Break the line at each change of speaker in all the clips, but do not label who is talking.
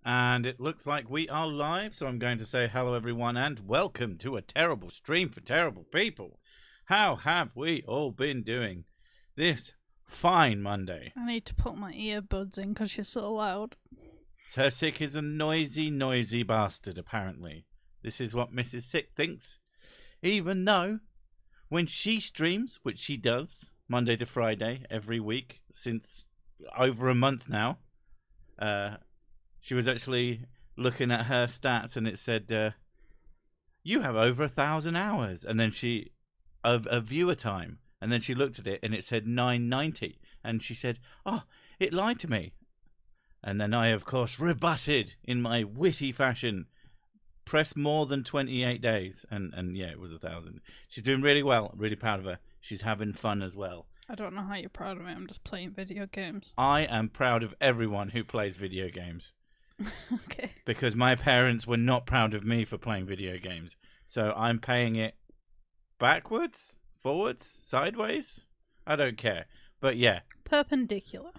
And it looks like we are live, so I'm going to say hello everyone and welcome to a terrible stream for terrible people. How have we all been doing this fine Monday?
I need to put my earbuds in because you're so loud.
Sir Sick is a noisy bastard, apparently. This is what Mrs. Sick thinks. Even though, when she streams, which she does, Monday to Friday, every week, since over a month now, she was actually looking at her stats and it said, you have over 1,000 hours. And then she, of viewer time. And then she looked at it and it said 990. And she said, oh, it lied to me. And then I, of course, rebutted in my witty fashion. Press more than 28 days. And yeah, it was 1,000. She's doing really well. Really proud of her. She's having fun as well.
I don't know how you're proud of me. I'm just playing video games.
I am proud of everyone who plays video games.
Okay.
Because my parents were not proud of me for playing video games. So I'm paying it backwards, forwards, sideways. I don't care. But yeah.
Perpendicular.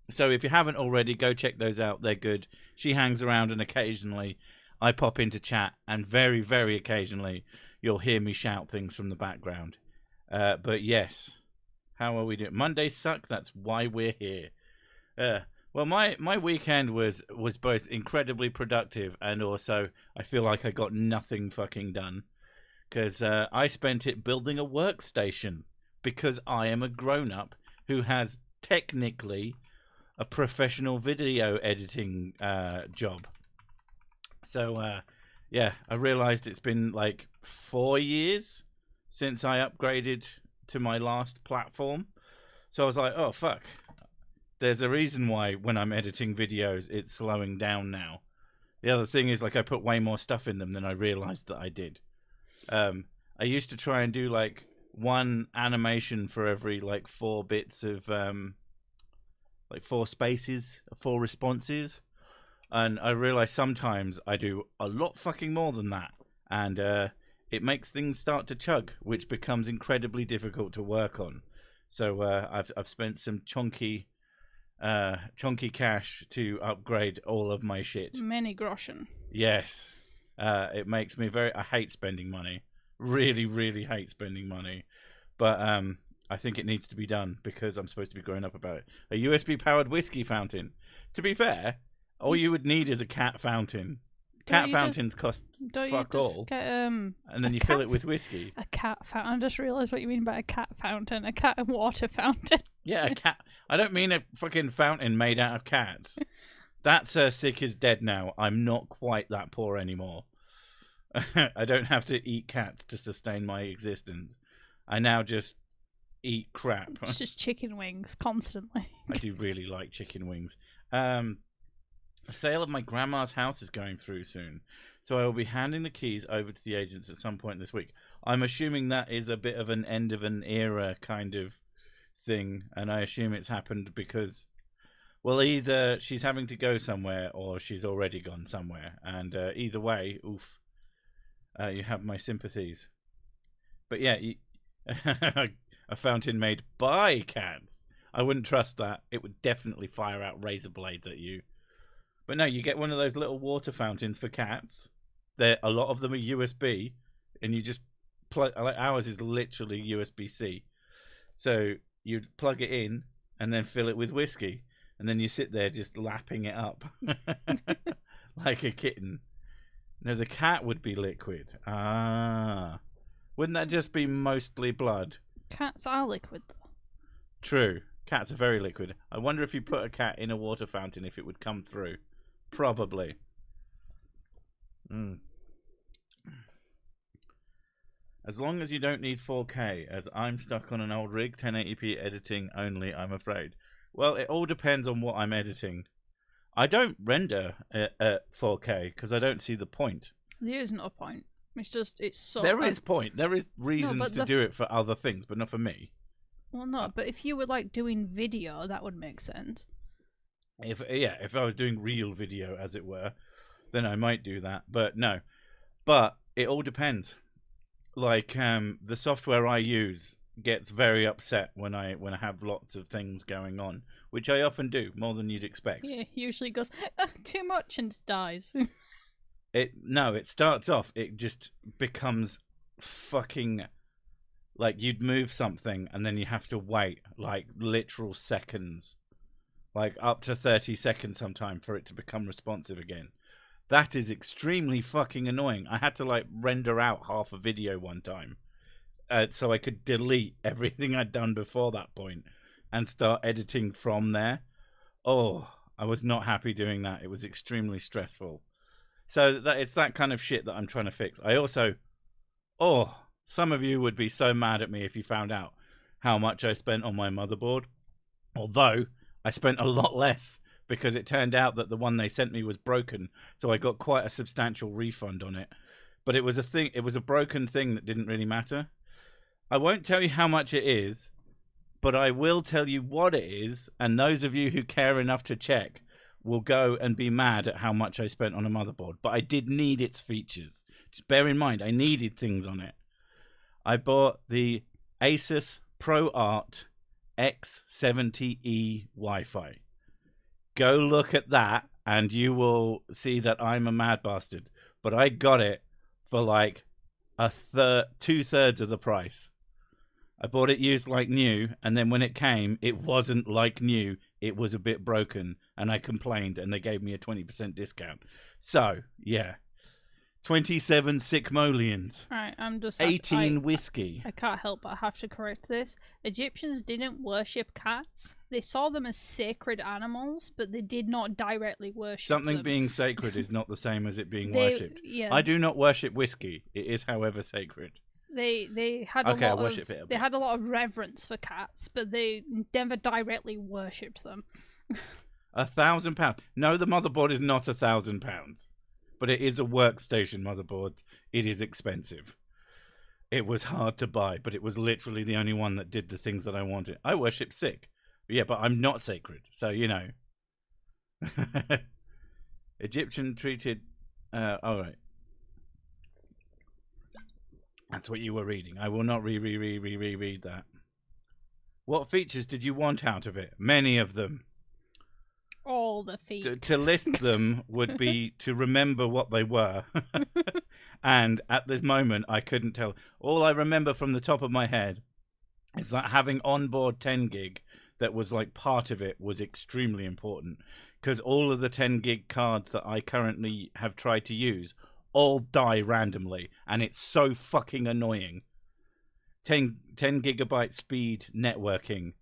So if you haven't already, go check those out. They're good. She hangs around and occasionally I pop into chat. And very, very occasionally you'll hear me shout things from the background. But yes. How are we doing? Mondays suck. That's why we're here. Well, my weekend was both incredibly productive and also I feel like I got nothing fucking done. Because I spent it building a workstation. Because I am a grown-up who has technically a professional video editing job. So, yeah, I realized it's been like 4 years since I upgraded to my last platform. So I was like, oh, fuck. There's a reason why when I'm editing videos, it's slowing down now. The other thing is, like, I put way more stuff in them than I realized that I did. I used to try and do, like, one animation for every, like, 4 bits of, like, 4 spaces, 4 responses. And I realized sometimes I do a lot fucking more than that. And it makes things start to chug, which becomes incredibly difficult to work on. So I've spent some chunky cash to upgrade all of my shit.
Many groschen.
Yes. It makes me I hate spending money. Really, really hate spending money. But I think it needs to be done because I'm supposed to be growing up about it. A USB-powered whiskey fountain. To be fair, all you would need is a cat fountain. Cat fountains cost fuck all.
Get,
and then you fill it with whiskey.
A cat fountain. I just realised what you mean by a cat fountain. A cat and water fountain.
Yeah, a cat. I don't mean a fucking fountain made out of cats. That Sick is dead now. I'm not quite that poor anymore. I don't have to eat cats to sustain my existence. I now just eat crap.
It's just chicken wings constantly.
I do really like chicken wings. A sale of my grandma's house is going through soon, so I will be handing the keys over to the agents at some point this week. I'm assuming that is a bit of an end of an era kind of thing, and I assume it's happened because, well, either she's having to go somewhere or she's already gone somewhere, and either way, oof, you have my sympathies. But yeah, a fountain made by cats. I wouldn't trust that. It would definitely fire out razor blades at you. But no, you get one of those little water fountains for cats. A lot of them are USB, and you just plug. Like ours is literally USB-C. So you plug it in and then fill it with whiskey, and then you sit there just lapping it up like a kitten. No, the cat would be liquid. Ah, wouldn't that just be mostly blood?
Cats are liquid, though.
True, cats are very liquid. I wonder if you put a cat in a water fountain, if it would come through. Probably. As long as you don't need 4K, as I'm stuck on an old rig, 1080p editing only, I'm afraid. Well, it all depends on what I'm editing. I don't render at 4K because I don't see the point.
There is no point. It's so...
There is point. There is reasons to do it for other things, but not for me.
Well, no, but if you were, like, doing video, that would make sense.
If I was doing real video, as it were, then I might do that. But no. But it all depends. Like, the software I use gets very upset when I have lots of things going on, which I often do, more than you'd expect.
Yeah, usually goes too much and dies.
No, it starts off, it just becomes fucking like you'd move something and then you have to wait like literal seconds, like up to 30 seconds sometime for it to become responsive again. That is extremely fucking annoying. I had to like render out half a video one time so I could delete everything I'd done before that point and start editing from there. Oh, I was not happy doing that. It was extremely stressful. So it's that kind of shit that I'm trying to fix. I also, some of you would be so mad at me if you found out how much I spent on my motherboard. Although I spent a lot less because it turned out that the one they sent me was broken. So I got quite a substantial refund on it. But it was a broken thing that didn't really matter. I won't tell you how much it is, but I will tell you what it is. And those of you who care enough to check will go and be mad at how much I spent on a motherboard. But I did need its features. Just bear in mind, I needed things on it. I bought the Asus ProArt X70E Wi-Fi. Go look at that and you will see that I'm a mad bastard. But I got it for like 2/3 of the price. I bought it used like new, and then when it came, it wasn't like new. It was a bit broken, and I complained, and they gave me a 20% discount. So, yeah. 27 sickmolians.
Right, I'm just
18 whiskey.
I can't help but have to correct this. Egyptians didn't worship cats. They saw them as sacred animals, but they did not directly worship
Something
them.
being sacred is not the same as it being worshipped.
Yeah.
I do not worship whiskey. It is, however, sacred.
They had
Okay,
a
I
lot
worship
of
it a bit.
they had a lot of reverence for cats, but they never directly worshipped them.
£1,000. No, the motherboard is not £1,000, but it is a workstation motherboard. It is expensive. It was hard to buy, but it was literally the only one that did the things that I wanted. I worship sick. Yeah, but I'm not sacred, so you know. Egyptian treated. All right. That's what you were reading. I will not reread that. What features did you want out of it? Many of them.
All the feet.
To list them would be to remember what they were. And at this moment, I couldn't tell. All I remember from the top of my head is that having onboard 10 gig that was like part of it was extremely important. Because all of the 10 gig cards that I currently have tried to use all die randomly, and it's so fucking annoying. 10 gigabyte speed networking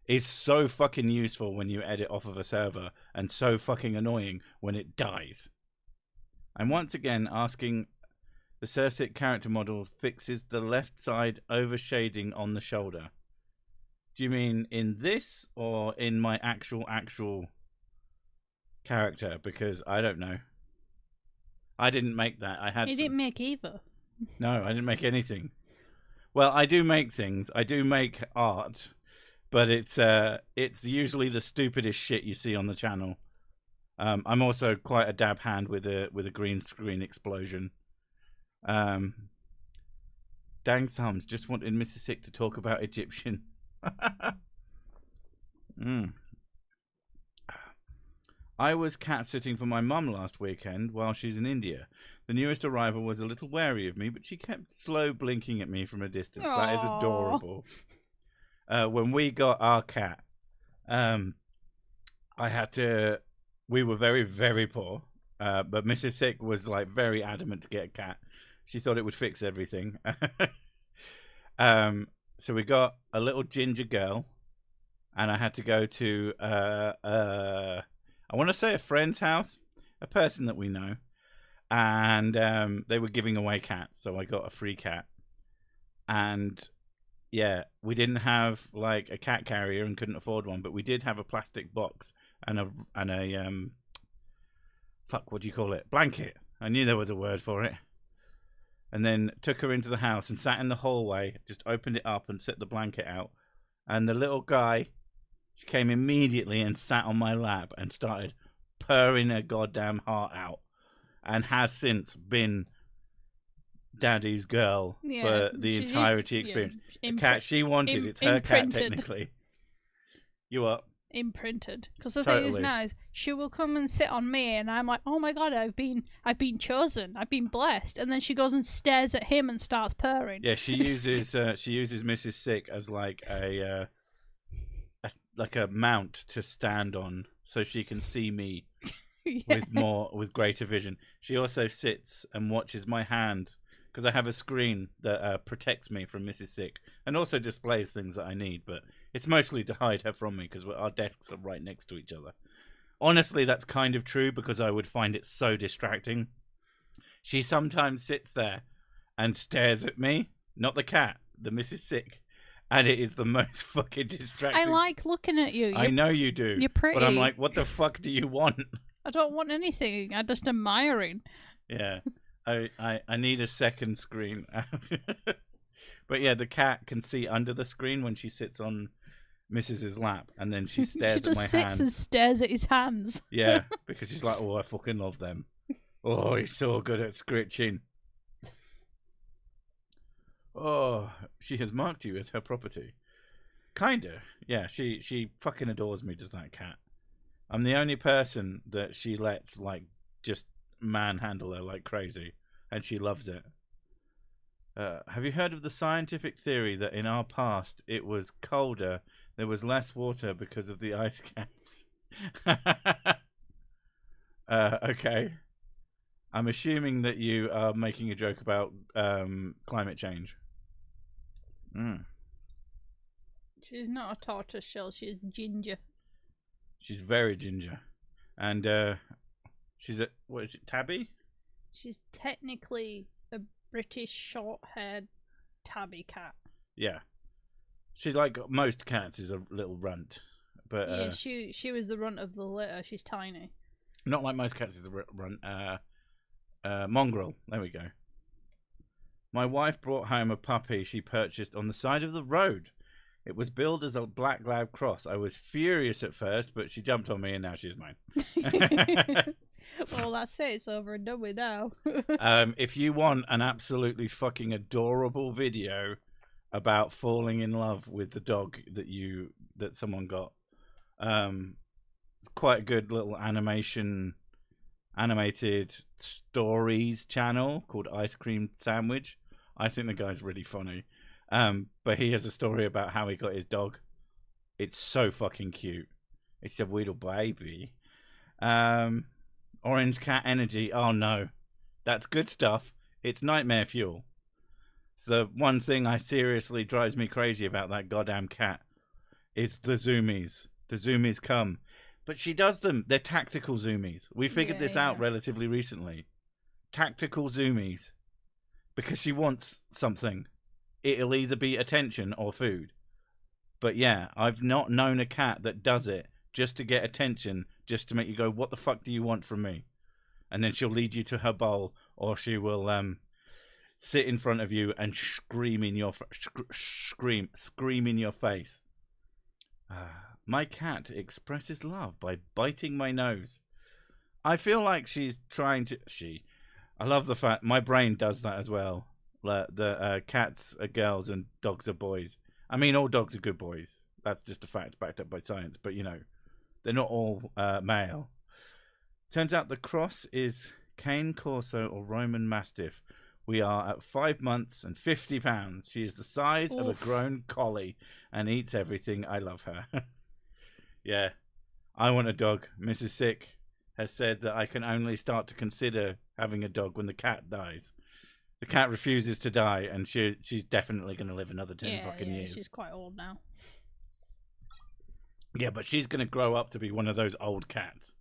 is so fucking useful when you edit off of a server, and so fucking annoying when it dies. I'm once again asking the Cirsic character model fixes the left side overshading on the shoulder. Do you mean in this or in my actual character? Because I don't know. I didn't make that.
You didn't make either.
No, I didn't make anything. Well, I do make things. I do make art, but it's usually the stupidest shit you see on the channel. I'm also quite a dab hand with a green screen explosion. Dang thumbs! Just wanted Mr. Sick to talk about Egyptian. I was cat sitting for my mum last weekend while she's in India. The newest arrival was a little wary of me, but she kept slow blinking at me from a distance.
Aww.
That is adorable. When we got our cat, we were very, very poor. But Mrs. Sick was like very adamant to get a cat. She thought it would fix everything. So we got a little ginger girl, and I had to go to I want to say a friend's house, a person that we know, and they were giving away cats, so I got a free cat. And yeah, we didn't have like a cat carrier and couldn't afford one, but we did have a plastic box and a what do you call it? Blanket. I knew there was a word for it. And then took her into the house and sat in the hallway, just opened it up and set the blanket out. And the little guy, she came immediately and sat on my lap and started purring her goddamn heart out, and has since been Daddy's girl for the entirety experience. The cat she wanted, it's her cat technically. You what?
imprinted. Because the thing is now is she will come and sit on me, and I'm like, oh my god, I've been chosen, I've been blessed, and then she goes and stares at him and starts purring.
Yeah, she uses Mrs. Sick as like a mount to stand on, so she can see me with greater vision. She also sits and watches my hand, because I have a screen that protects me from Mrs. Sick and also displays things that I need, but it's mostly to hide her from me because our desks are right next to each other. Honestly, that's kind of true because I would find it so distracting. She sometimes sits there and stares at me, not the cat, the Mrs. Sick, and it is the most fucking distracting.
I like looking at you.
I know you do.
You're pretty.
But I'm like, what the fuck do you want?
I don't want anything. I'm just admiring.
Yeah. I need a second screen. But yeah, the cat can see under the screen when she sits on Mrs.'s lap, and then she stares at my hands.
She just sits and stares at his hands.
Yeah, because she's like, oh, I fucking love them. Oh, he's so good at scritching. Oh, she has marked you as her property. Kinda. Yeah, she fucking adores me, does that cat. I'm the only person that she lets, like, just manhandle her like crazy, and she loves it. Have you heard of the scientific theory that in our past it was colder, there was less water because of the ice caps? Okay. I'm assuming that you are making a joke about climate change.
She's not a tortoise shell, she's ginger.
She's very ginger. And she's what is it, tabby?
She's technically a British short-haired tabby cat.
Yeah. She, like most cats, is a little runt. But
yeah, she was the runt of the litter. She's tiny.
Not like most cats is a runt. Mongrel. There we go. My wife brought home a puppy she purchased on the side of the road. It was billed as a black lab cross. I was furious at first, but she jumped on me and now she's mine.
Well, that's it. It's over and done with now.
If you want an absolutely fucking adorable video about falling in love with the dog that someone got, it's quite a good little animated stories channel called Ice Cream Sandwich. I think the guy's really funny. But he has a story about how he got his dog. It's so fucking cute. It's a little baby. Orange cat energy. Oh no. That's good stuff. It's nightmare fuel. It's the one thing I seriously drives me crazy about that goddamn cat. It's the zoomies. The zoomies come. But she does them. They're tactical zoomies. We figured this out relatively recently. Tactical zoomies. Because she wants something. It'll either be attention or food. But yeah, I've not known a cat that does it just to get attention, just to make you go, what the fuck do you want from me? And then she'll lead you to her bowl, or she will sit in front of you and scream in your face. My cat expresses love by biting my nose. I feel like she's trying to... I love the fact my brain does that as well. The cats are girls and dogs are boys. I mean, all dogs are good boys. That's just a fact backed up by science. But, you know, they're not all male. Turns out the cross is Cane Corso or Roman Mastiff. We are at 5 months and 50 pounds. She is the size of a grown collie and eats everything. I love her. Yeah, I want a dog. Mrs. Sick has said that I can only start to consider having a dog when the cat dies. The cat refuses to die, and she's definitely going to live another 10 fucking years.
She's quite old now.
Yeah, but she's going to grow up to be one of those old cats.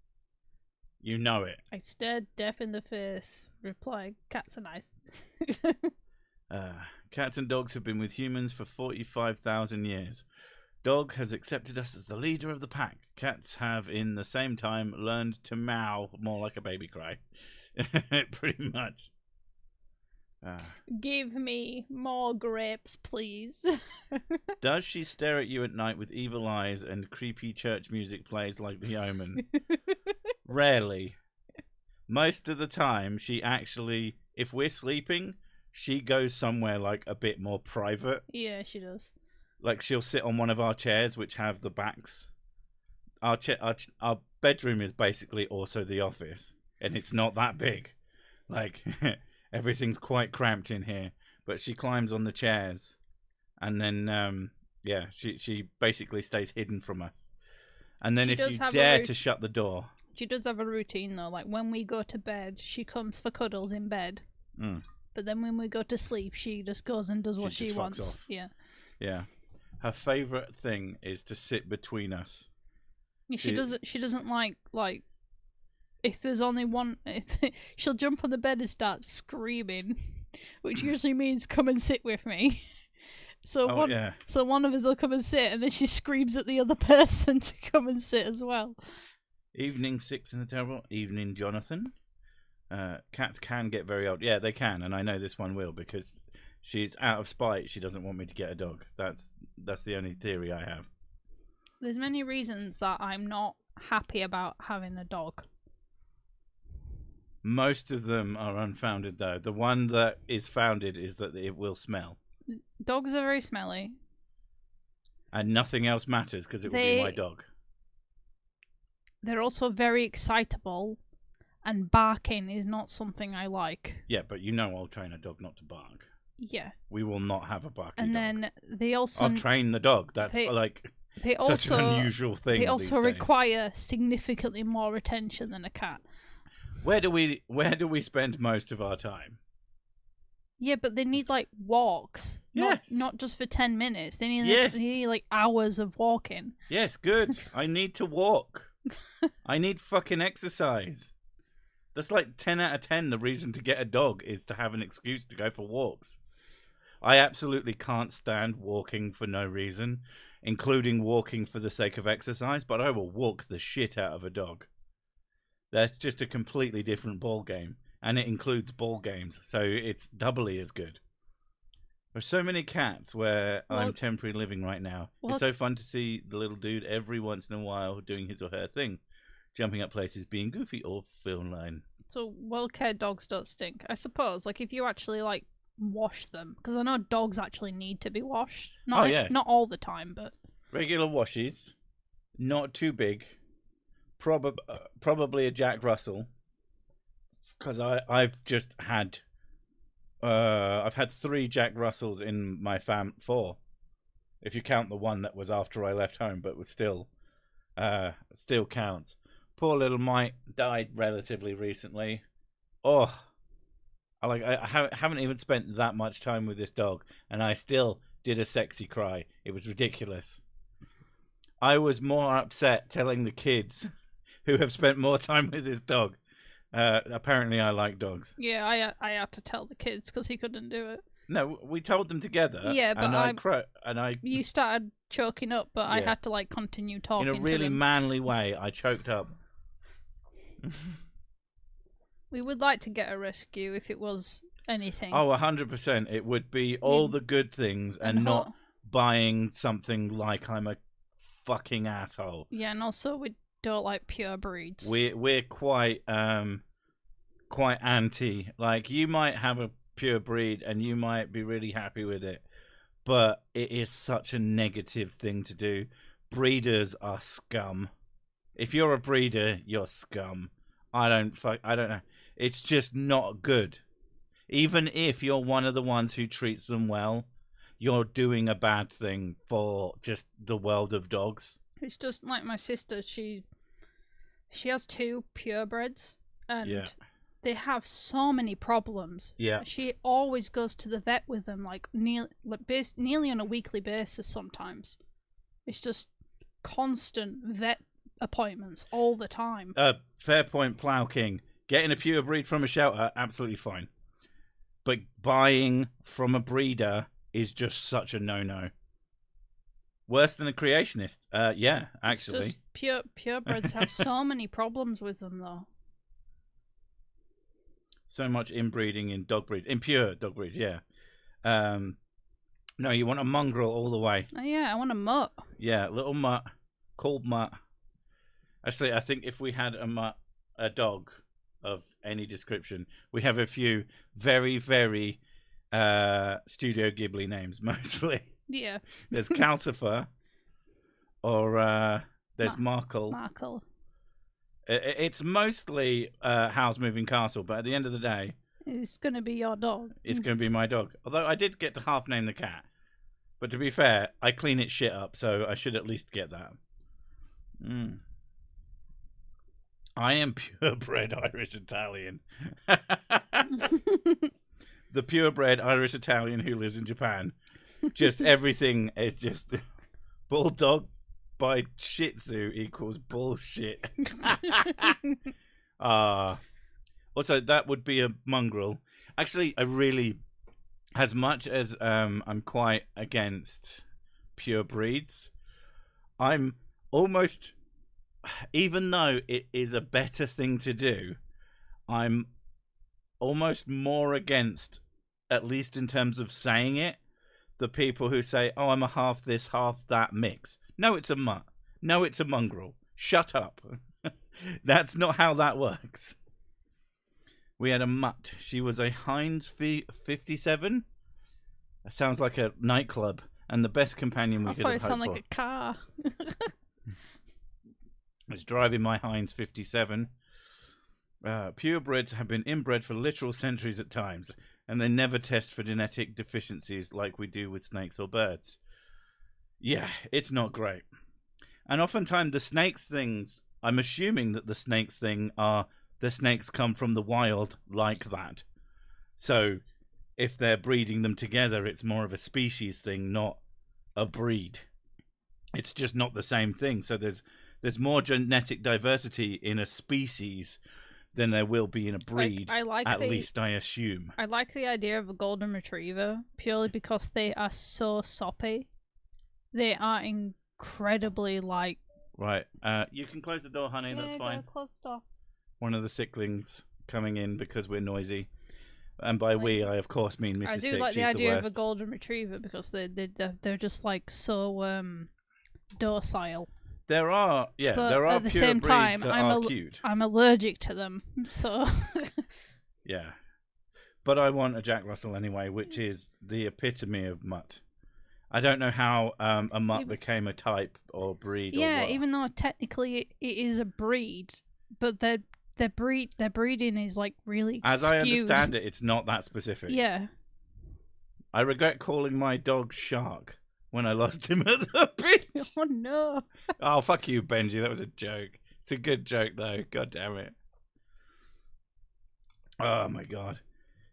You know it.
I stared deaf in the face, replying, cats are nice.
Cats and dogs have been with humans for 45,000 years. Dog has accepted us as the leader of the pack. Cats have, in the same time, learned to meow more like a baby cry. Pretty much.
Give me more grapes, please.
Does she stare at you at night with evil eyes and creepy church music plays like The Omen? Rarely. Most of the time, she actually, if we're sleeping, she goes somewhere like a bit more private.
Yeah, she does.
Like she'll sit on one of our chairs, which have the backs our bedroom is basically also the office, and it's not that big. Like everything's quite cramped in here. But she climbs on the chairs, and then she basically stays hidden from us. And then if you dare to shut the door,
she does have a routine though. Like when we go to bed, she comes for cuddles in bed. But then when we go to sleep, she just goes and does what she wants. Off. Yeah.
Her favorite thing is to sit between us.
Yeah, she doesn't like if there's only one. She'll jump on the bed and start screaming, which usually means come and sit with me. So one of us will come and sit, and then she screams at the other person to come and sit as well.
Evening Six in the Terrible. Evening Jonathan. Cats can get very old. Yeah, they can, and I know this one will because she's out of spite. She doesn't want me to get a dog. That's the only theory I have.
There's many reasons that I'm not happy about having a dog.
Most of them are unfounded, though. The one that is founded is that it will smell.
Dogs are very smelly.
And nothing else matters because it will be my dog.
They're also very excitable. And barking is not something I like.
Yeah, but you know I'll train a dog not to bark.
Yeah.
We will not have a barking
and
dog.
Then they also...
I'll train the dog. That's such an unusual thing.
They also require significantly more attention than a cat.
Where do we spend most of our time?
Yeah, but they need like walks.
Yes.
Not just for 10 minutes. They need like hours of walking.
Yes, good. I need to walk. I need fucking exercise. That's like 10 out of 10. The reason to get a dog is to have an excuse to go for walks. I absolutely can't stand walking for no reason, including walking for the sake of exercise, but I will walk the shit out of a dog. That's just a completely different ball game, and it includes ball games, so it's doubly as good. There's so many cats where I'm temporarily living right now. It's so fun to see the little dude every once in a while doing his or her thing. Jumping up places, being goofy or feline.
So well-cared dogs don't stink, I suppose. Like if you actually like wash them, because I know dogs actually need to be washed. Not all the time, but
regular washes, not too big. Probably a Jack Russell, because I've just had I've had 3 Jack Russells in my 4, if you count the one that was after I left home, but was still counts. Poor little Mike died relatively recently. Oh, I haven't even spent that much time with this dog, and I still did a sexy cry. It was ridiculous. I was more upset telling the kids who have spent more time with this dog. Apparently, I like dogs.
Yeah, I had to tell the kids because he couldn't do it.
No, we told them together.
Yeah, but
you
started choking up, but I had to like continue talking.
In a really manly way, I choked up.
We would like to get a rescue if it was anything.
Oh, 100%. It would be all the good things and not buying something like I'm a fucking asshole.
Yeah, and also we don't like pure breeds.
We're quite anti. Like you might have a pure breed and you might be really happy with it, but it is such a negative thing to do. Breeders are scum. If you're a breeder, you're scum. I don't know. It's just not good. Even if you're one of the ones who treats them well, you're doing a bad thing for just the world of dogs.
It's just like my sister. She has 2 purebreds, and they have so many problems.
Yeah.
She always goes to the vet with them, nearly on a weekly basis sometimes. It's just constant vet appointments all the time.
Fair point, Plough King. Getting a pure breed from a shelter, absolutely fine. But buying from a breeder is just such a no-no. Worse than a creationist. Yeah, actually.
It's just purebreds have so many problems with them, though.
So much inbreeding in dog breeds. In pure dog breeds, yeah. No, you want a mongrel all the way.
Oh, yeah, I want a mutt.
Yeah, little mutt. Called mutt. Actually, I think if we had a dog of any description, we have a few very, very Studio Ghibli names, mostly.
Yeah.
There's Calcifer, or There's Markle.
Markle.
It's mostly Howl's Moving Castle, but at the end of the day,
it's going to be your dog.
It's going to be my dog. Although I did get to half name the cat. But to be fair, I clean its shit up, so I should at least get that. I am purebred Irish Italian. The purebred Irish Italian who lives in Japan. Just everything is just bulldog by Shih Tzu equals bullshit. Also, that would be a mongrel. Actually, I really, as much as I'm quite against pure breeds, I'm almost, even though it is a better thing to do, I'm almost more against, at least in terms of saying it, the people who say, oh, I'm a half this, half that mix. No, it's a mutt. No, it's a mongrel. Shut up. That's not how that works. We had a mutt. She was a Heinz 57. That sounds like a nightclub. And the best companion we could have hoped for. I thought it sounded
like a car.
I was driving my Heinz 57. Purebreds have been inbred for literal centuries at times, and they never test for genetic deficiencies like we do with snakes or birds. Yeah, it's not great. And oftentimes the snakes things, I'm assuming that the snakes thing are the snakes come from the wild like that. So if they're breeding them together, it's more of a species thing, not a breed. It's just not the same thing. So there's more genetic diversity in a species than there will be in a breed. At least I assume.
I like the idea of a golden retriever purely because they are so soppy. They are incredibly like.
Right. You can close the door, honey. That's fine.
Close the door.
One of the sicklings coming in because we're noisy. And by we, I of course mean Mrs.
I do
Sick.
like
She's
the idea
the
of a golden retriever because they're just like so docile.
There are
but
there are
at the
pure
same
breeds
time,
that are cute.
I'm allergic to them, so.
Yeah, but I want a Jack Russell anyway, which is the epitome of mutt. I don't know how a mutt became a type or breed.
Yeah,
or what.
Even though technically it is a breed, but their breeding is like really
As
skewed.
I understand it, it's not that specific.
Yeah.
I regret calling my dog Shark when I lost him at the beach.
Oh no.
Oh, fuck you, Benji. That was a joke. It's a good joke though. God damn it. Oh my god.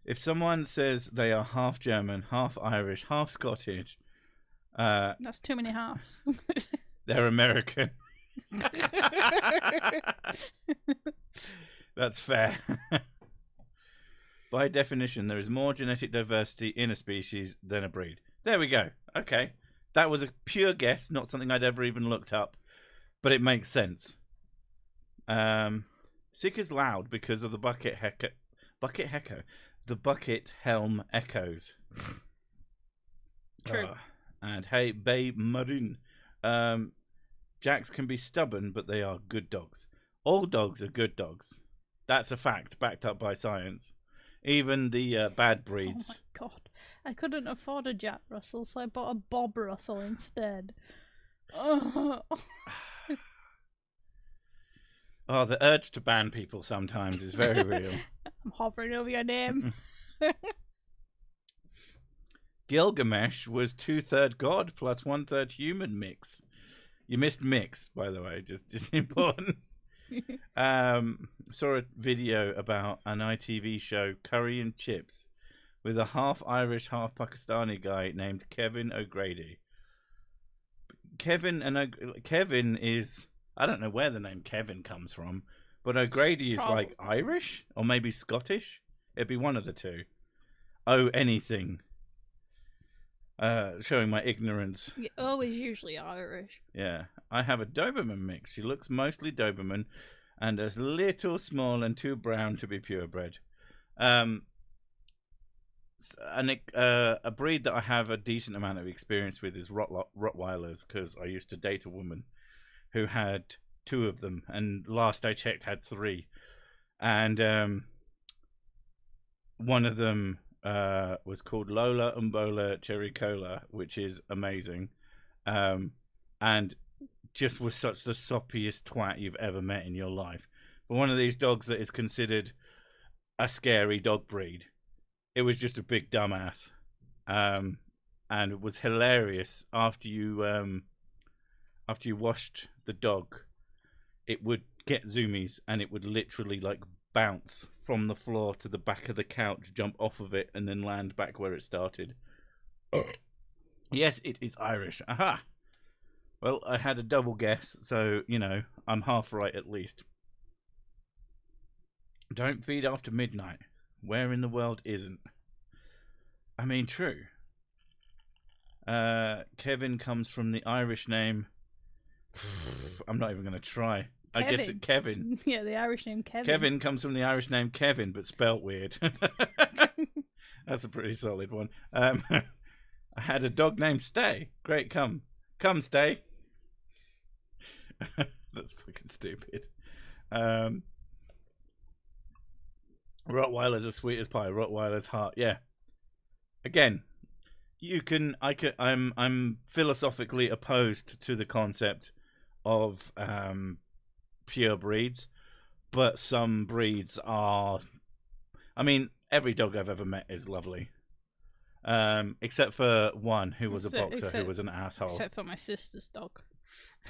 If someone says they are half German, half Irish, half Scottish,
that's too many halves.
They're American. That's fair. By definition, there is more genetic diversity in a species than a breed. There we go. Okay. That was a pure guess, not something I'd ever even looked up, but it makes sense. Sick is loud because of the bucket helm echoes.
True.
And hey, Bay Maroon. Jacks can be stubborn, but they are good dogs. All dogs are good dogs. That's a fact, backed up by science. Even the bad breeds.
Oh my god. I couldn't afford a Jack Russell, so I bought a Bob Russell instead.
Oh, the urge to ban people sometimes is very real.
I'm hovering over your name.
Gilgamesh was 2/3 god plus 1/3 human mix. You missed mix, by the way, just important. Saw a video about an ITV show, Curry and Chips, with a half Irish, half Pakistani guy named Kevin O'Grady. Kevin is, I don't know where the name Kevin comes from, but O'Grady is like Irish or maybe Scottish. It'd be one of the two. Oh, anything. Showing my ignorance.
You're always usually Irish.
Yeah. I have a Doberman mix. She looks mostly Doberman and a little small and too brown to be purebred. A breed that I have a decent amount of experience with is Rottweilers, because I used to date a woman who had 2 of them, and last I checked had 3. And one of them was called Lola Umbola Cherry Cola, which is amazing. And just was such the soppiest twat you've ever met in your life. But one of these dogs that is considered a scary dog breed, it was just a big dumbass. And it was hilarious after you washed the dog, it would get zoomies and it would literally like bounce from the floor to the back of the couch, jump off of it, and then land back where it started. Yes, it is Irish. Aha! Well, I had a double guess, so, you know, I'm half right at least. Don't feed after midnight. Where in the world isn't? I mean, true. Kevin comes from the Irish name. I'm not even going to try.
Kevin.
I guess it Kevin.
Yeah, the Irish name Kevin.
Kevin comes from the Irish name Kevin, but spelt weird. That's a pretty solid one. I had a dog named Stay. Great, come, Stay. That's fucking stupid. Rottweiler's as sweet as pie. Rottweiler's heart. Yeah. Again, I'm philosophically opposed to the concept of pure breeds, but some breeds are. I mean, every dog I've ever met is lovely, except for one who was a boxer who was an asshole.
Except for my sister's dog.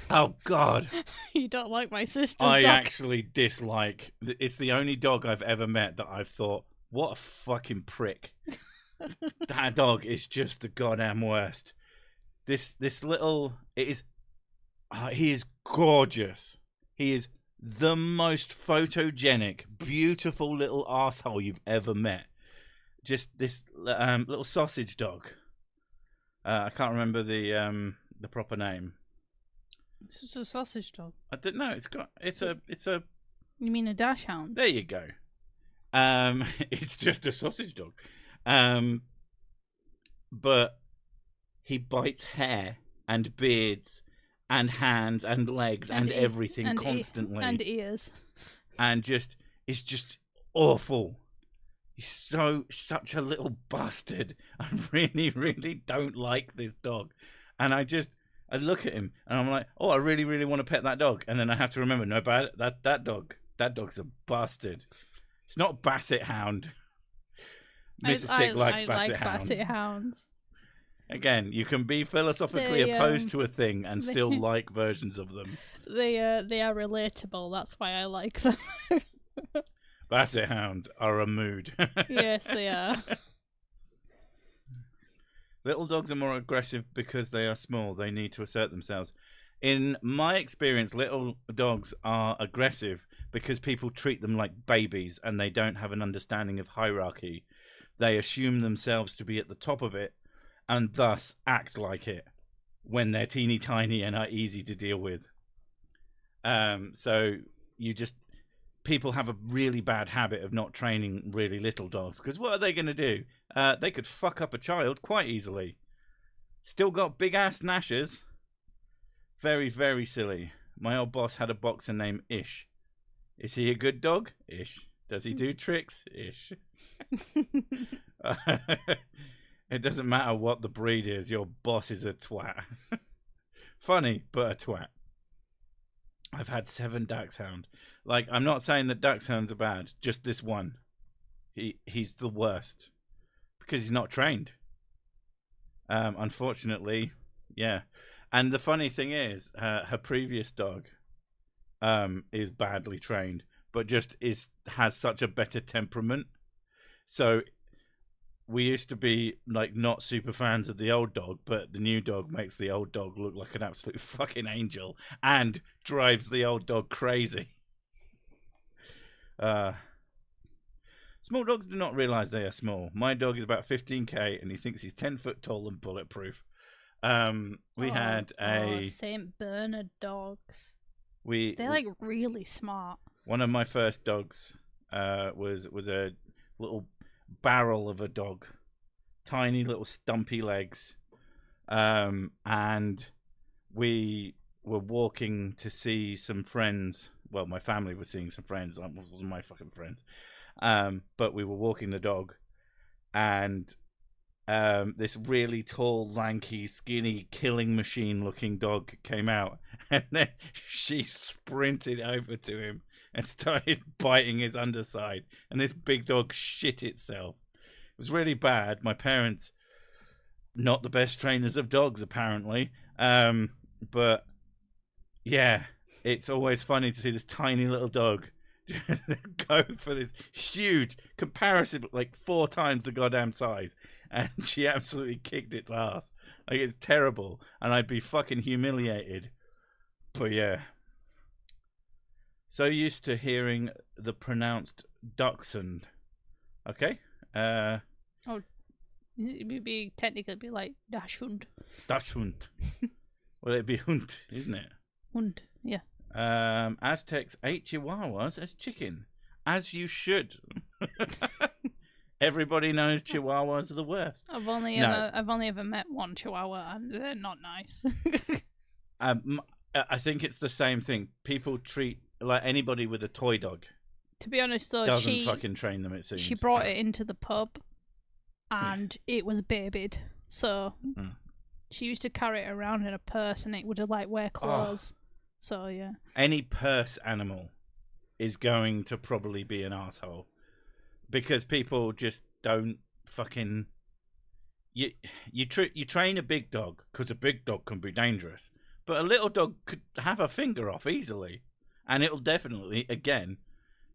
Oh God!
You don't like my sister's dog?
I actually dislike. It's the only dog I've ever met that I've thought, what a fucking prick. That dog is just the goddamn worst. This little, it is. He is gorgeous. He is the most photogenic, beautiful little asshole you've ever met. Just this little sausage dog. I can't remember the proper name.
It's just a sausage dog.
I didn't know. It's a.
You mean a dash hound?
There you go. It's just a sausage dog. But he bites hair and beards and hands and legs and everything and constantly.
And ears.
And it's just awful. He's such a little bastard. I really, really don't like this dog. And I look at him and I'm like, oh, I really, really want to pet that dog. And then I have to remember, no, that dog's a bastard. It's not Basset Hound. Mrs. Sick likes Basset Hounds.
Basset Hounds.
Again, you can be philosophically opposed to a thing and still like versions of them.
They are relatable. That's why I like them.
Basset Hounds are a mood.
Yes, they are.
Little dogs are more aggressive because they are small. They need to assert themselves. In my experience, little dogs are aggressive because people treat them like babies and they don't have an understanding of hierarchy. They assume themselves to be at the top of it and thus act like it when they're teeny tiny and are easy to deal with. So people have a really bad habit of not training really little dogs because what are they going to do? They could fuck up a child quite easily. Still got big ass gnashers. Very, very silly. My old boss had a boxer named Ish. Is he a good dog? Ish. Does he do tricks? Ish. It doesn't matter what the breed is. Your boss is a twat. Funny, but a twat. I've had 7 Dachshund. Like, I'm not saying that Dachshunds are bad. Just this one. He's the worst. Because he's not trained. Unfortunately, yeah. And the funny thing is, her previous dog is badly trained, but just has such a better temperament. So we used to be like not super fans of the old dog, but the new dog makes the old dog look like an absolute fucking angel and drives the old dog crazy. Small dogs do not realize they are small. My dog is about 15k and he thinks he's 10 foot tall and bulletproof. We had a
St. Bernard dogs.
They're
like really smart.
One of my first dogs was a little barrel of a dog, tiny little stumpy legs, and we were walking to see some friends. Well, my family was seeing some friends. It wasn't my fucking friends, but we were walking the dog, and this really tall, lanky, skinny, killing machine-looking dog came out, and then she sprinted over to him and started biting his underside, and this big dog shit itself. It was really bad. My parents, not the best trainers of dogs, apparently, but yeah, it's always funny to see this tiny little dog go for this huge, comparison, like 4 times the goddamn size, and she absolutely kicked its ass. Like, it's terrible, and I'd be fucking humiliated. But yeah, so used to hearing the pronounced dachshund. Okay.
Oh, it would be technically be like Dachshund.
Dachshund. Well, it'd be Hund, isn't it?
Hund, yeah.
Aztecs ate chihuahuas as chicken, as you should. Everybody knows chihuahuas are the worst.
I've only ever met one chihuahua, and they're not nice.
I think it's the same thing. People treat like anybody with a toy dog.
To be honest, though,
doesn't fucking train them. It seems
she brought it into the pub, and it was babied. So she used to carry it around in a purse, and it would like wear clothes. Oh. So yeah,
any purse animal is going to probably be an asshole, because people just don't fucking. You train a big dog because a big dog can be dangerous, but a little dog could have a finger off easily, and it'll definitely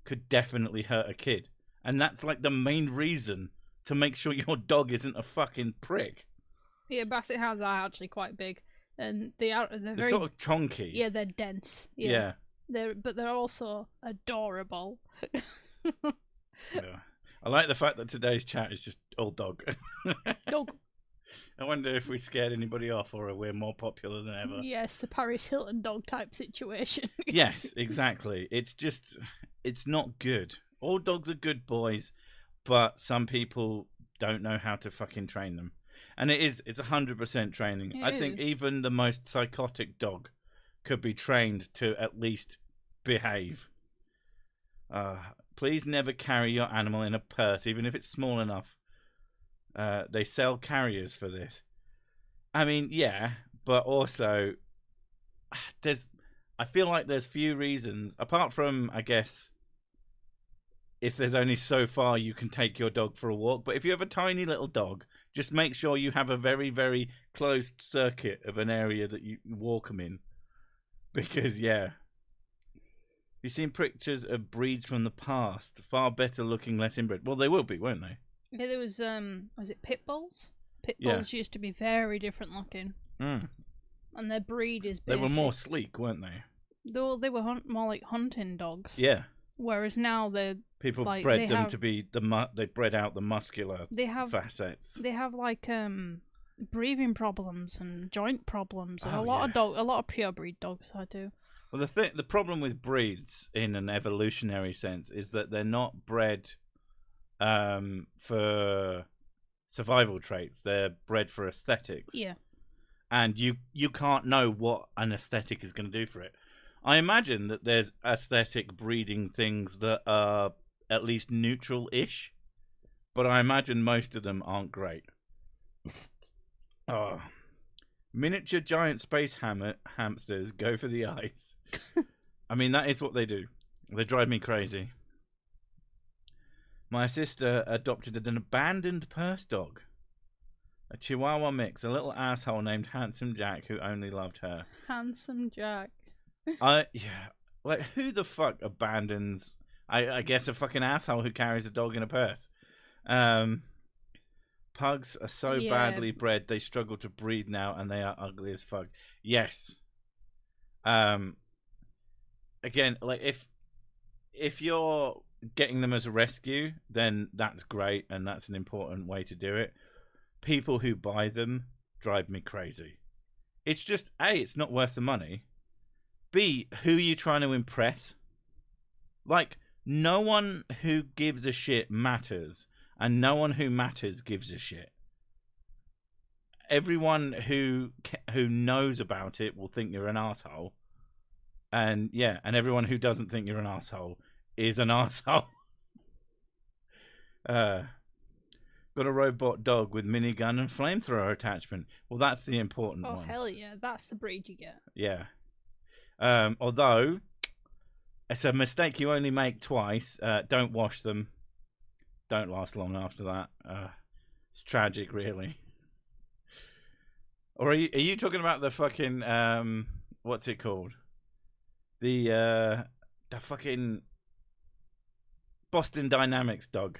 could definitely hurt a kid, and that's like the main reason to make sure your dog isn't a fucking prick.
Yeah, Basset Hounds are actually quite big, and they're very
sort of chonky.
Yeah, they're dense. Yeah. But they're also adorable.
Yeah. I like the fact that today's chat is just all dog.
Dog.
I wonder if we scared anybody off, or we're more popular than ever.
Yes, the Paris Hilton dog type situation.
Yes, exactly. It's not good. All dogs are good boys, but some people don't know how to fucking train them. And it's 100% training. I think even the most psychotic dog could be trained to at least behave. Please never carry your animal in a purse, even if it's small enough. They sell carriers for this. I mean, yeah, but also I feel like there's few reasons, apart from, I guess, if there's only so far you can take your dog for a walk. But if you have a tiny little dog, just make sure you have a very, very closed circuit of an area that you walk them in. Because, yeah. You've seen pictures of breeds from the past, far better looking, less inbred. Well, they will be, won't they?
Yeah, there was it pit bulls? Pit bulls used to be very different looking.
Mm.
And their breed is basic.
They were more sleek, weren't they?
They were more like hunting dogs.
Yeah.
Whereas now
people bred them to be they bred out the muscular facets.
They have like breathing problems and joint problems, and a lot of pure breed dogs I do.
Well, the problem with breeds in an evolutionary sense is that they're not bred for survival traits. They're bred for aesthetics.
Yeah.
And you can't know what an aesthetic is going to do for it. I imagine that there's aesthetic breeding things that are at least neutral-ish, but I imagine most of them aren't great. Oh. Miniature giant space hamsters go for the eyes. I mean, that is what they do. They drive me crazy. My sister adopted an abandoned purse dog. A Chihuahua mix, a little asshole named Handsome Jack who only loved her.
Handsome Jack.
Like, who the fuck abandons? I guess a fucking asshole who carries a dog in a purse. Pugs are so badly bred they struggle to breed now, and they are ugly as fuck. Yes. Again, like if you're getting them as a rescue, then that's great, and that's an important way to do it. People who buy them drive me crazy. It's just A, it's not worth the money. B, who are you trying to impress? Like, no one who gives a shit matters, and no one who matters gives a shit. Everyone who knows about it will think you're an asshole, and everyone who doesn't think you're an asshole is an asshole. Got Got a robot dog with minigun and flamethrower attachment. Well, that's the important one.
Oh, hell yeah. That's the breed you get.
Yeah. Although, it's a mistake you only make twice. Don't wash them. Don't last long after that. It's tragic, really. Or are you talking about the fucking what's it called? The fucking Boston Dynamics dog.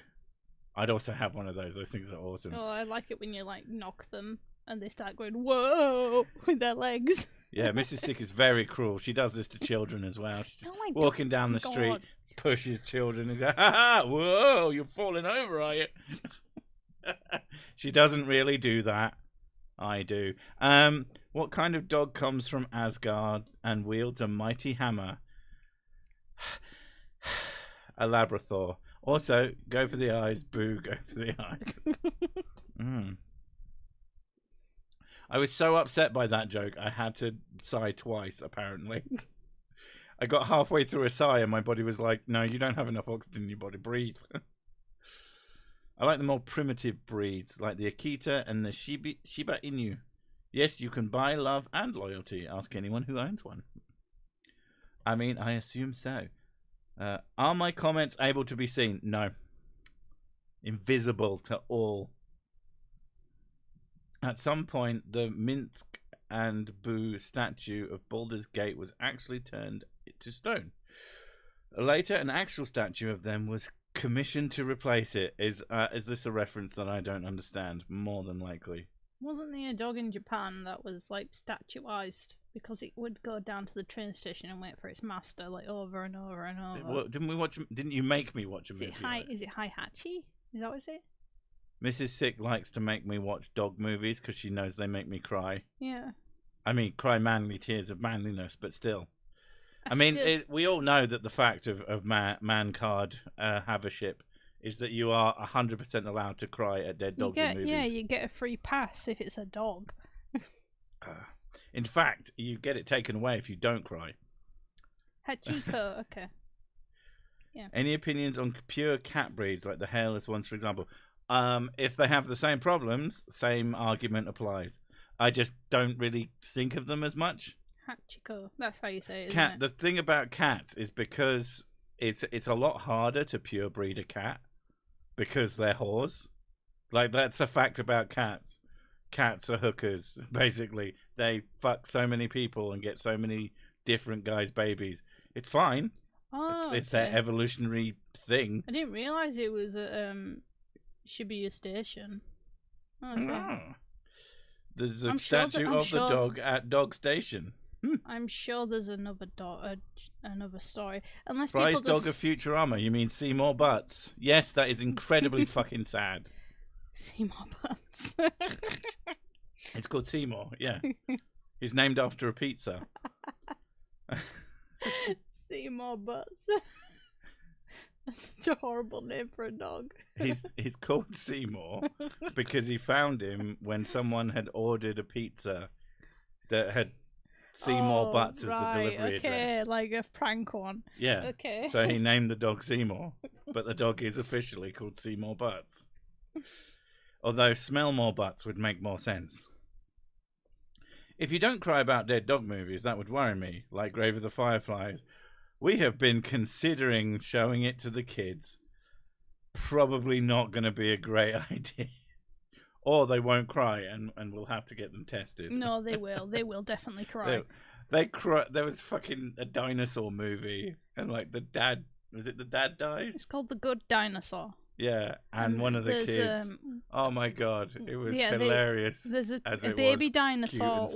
I'd also have one of those. Those things are awesome.
Oh, I like it when you like knock them and they start going whoa with their legs.
Yeah, Mrs. Sick is very cruel. She does this to children as well. She's just walking down the street, pushes children and goes, ha ha, whoa, you're falling over, are you? She doesn't really do that. I do. What kind of dog comes from Asgard and wields a mighty hammer? A Labrador. Also, go for the eyes. Boo, go for the eyes. I was so upset by that joke, I had to sigh twice, apparently. I got halfway through a sigh and my body was like, no, you don't have enough oxygen in your body. Breathe. I like the more primitive breeds, like the Akita and the Shiba Inu. Yes, you can buy love and loyalty. Ask anyone who owns one. I mean, I assume so. Are my comments able to be seen? No. Invisible to all. At some point, the Minsk and Boo statue of Baldur's Gate was actually turned to stone. Later, an actual statue of them was commissioned to replace it. Is this a reference that I don't understand? More than likely.
Wasn't there a dog in Japan that was like statuized because it would go down to the train station and wait for its master like over and over and over?
Well, didn't you make me watch a movie?
Is it Hihachi? Is that what it's it?
Mrs. Sick likes to make me watch dog movies because she knows they make me cry.
Yeah.
I mean, cry manly tears of manliness, but still. We all know that the fact of man card havership is that you are 100% allowed to cry at dead dogs in movies.
Yeah, you get a free pass if it's a dog.
In fact, you get it taken away if you don't cry.
Hachiko, okay. Yeah.
Any opinions on pure cat breeds, like the hairless ones, for example? If they have the same problems, same argument applies. I just don't really think of them as much.
Hachiko, that's how you say it, isn't it?
The thing about cats is because it's a lot harder to pure breed a cat because they're whores. Like, that's a fact about cats. Cats are hookers, basically. They fuck so many people and get so many different guys' babies. It's fine.
Oh,
it's their evolutionary thing.
I didn't realise it was at Shibuya Station. Oh, okay.
Oh. There's a statue of the dog at Dog Station.
I'm sure there's another story. Unless
Prize
people
dog of Futurama. You mean Seymour Butts? Yes, that is incredibly fucking sad.
Seymour Butts.
It's called Seymour, yeah. He's named after a pizza.
Seymour Butts. That's such a horrible name for a dog.
He's called Seymour because he found him when someone had ordered a pizza that had Seymour Butts as the delivery address.
Okay, like a prank one.
Yeah.
Okay.
So he named the dog Seymour, but the dog is officially called Seymour Butts. Although Smell More Butts would make more sense. If you don't cry about dead dog movies, that would worry me, like Grave of the Fireflies. We have been considering showing it to the kids. Probably not going to be a great idea. Or they won't cry and we'll have to get them tested.
No, they will. They will definitely cry.
They cry. There was fucking a dinosaur movie and like the dad, was it the dad dies?
It's called The Good Dinosaur.
Yeah, and one of the kids. Oh my god, it was hilarious.
There's a baby dinosaur.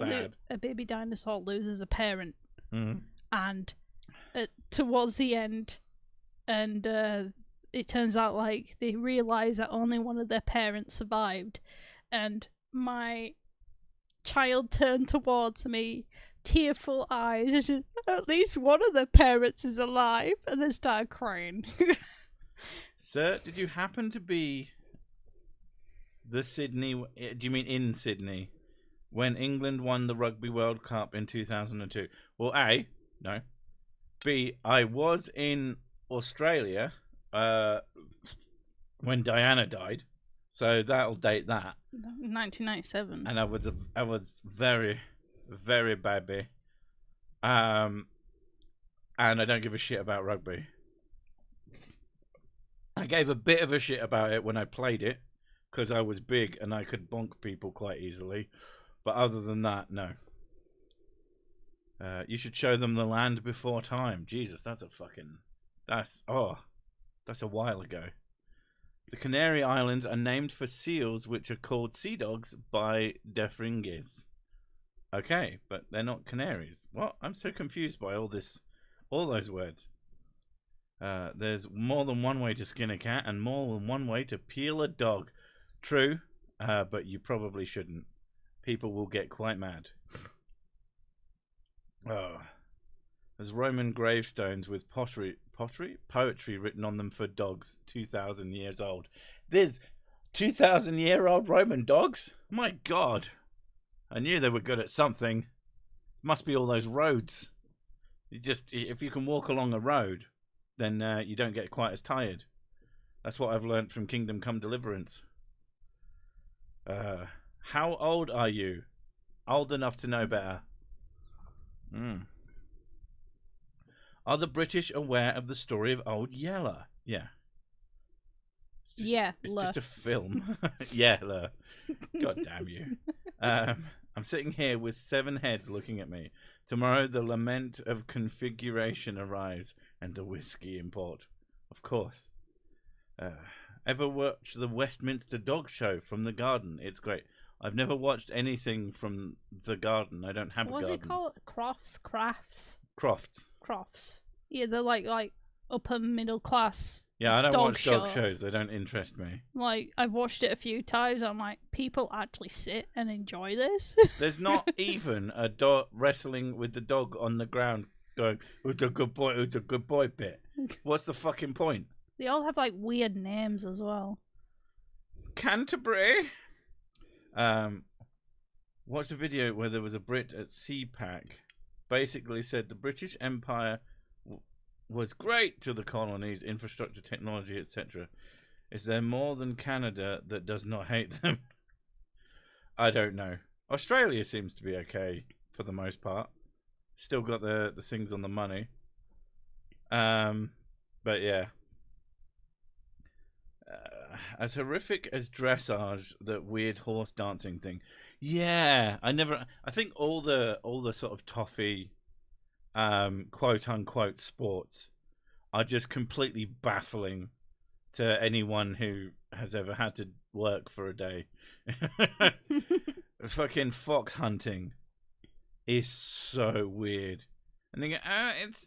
A baby dinosaur loses a parent, and towards the end, and it turns out like they realize that only one of their parents survived, and my child turned towards me, tearful eyes, and just, at least one of their parents is alive, and then started crying.
Sir, did you happen to be the Sydney... Do you mean in Sydney? When England won the Rugby World Cup in 2002? Well, A, no. B, I was in Australia when Diana died. So that'll date that.
1997.
And I was very, very baby. And I don't give a shit about rugby. I gave a bit of a shit about it when I played it, because I was big and I could bonk people quite easily. But other than that, no. You should show them the land before time. Jesus, that's a while ago. The Canary Islands are named for seals, which are called sea dogs by Defringis. Okay, but they're not canaries. What? I'm so confused by all those words. There's more than one way to skin a cat and more than one way to peel a dog. True, but you probably shouldn't. People will get quite mad. Oh. There's Roman gravestones with poetry written on them for dogs 2,000 years old. There's 2,000-year-old Roman dogs? My God. I knew they were good at something. Must be all those roads. If you can walk along a road, then you don't get quite as tired. That's what I've learned from Kingdom Come Deliverance. How old are you? Old enough to know better. Are the British aware of the story of Old Yeller? Yeah. It's just a film. Yeller. God damn you. I'm sitting here with 7 heads looking at me. Tomorrow the lament of configuration arrives and the whiskey import. Of course. Ever watch the Westminster Dog Show from the Garden? It's great. I've never watched anything from the Garden. I don't have a garden.
What's it called? Crofts?
Crofts.
Yeah, they're like upper middle class.
Yeah, I don't
dog
watch dog shows. They don't interest me.
Like, I've watched it a few times. I'm like, people actually sit and enjoy this?
There's not even a dog wrestling with the dog on the ground going, who's a good boy bit. What's the fucking point?
They all have like weird names as well.
Canterbury? Watched a video where there was a Brit at CPAC. Basically said the British Empire was great to the colonies, infrastructure, technology, etc. Is there more than Canada that does not hate them? I don't know. Australia seems to be okay for the most part. Still got the things on the money. But yeah. As horrific as dressage, that weird horse dancing thing. Yeah, I think all the sort of toffee quote unquote sports are just completely baffling to anyone who has ever had to work for a day. Fucking fox hunting is so weird. And they go,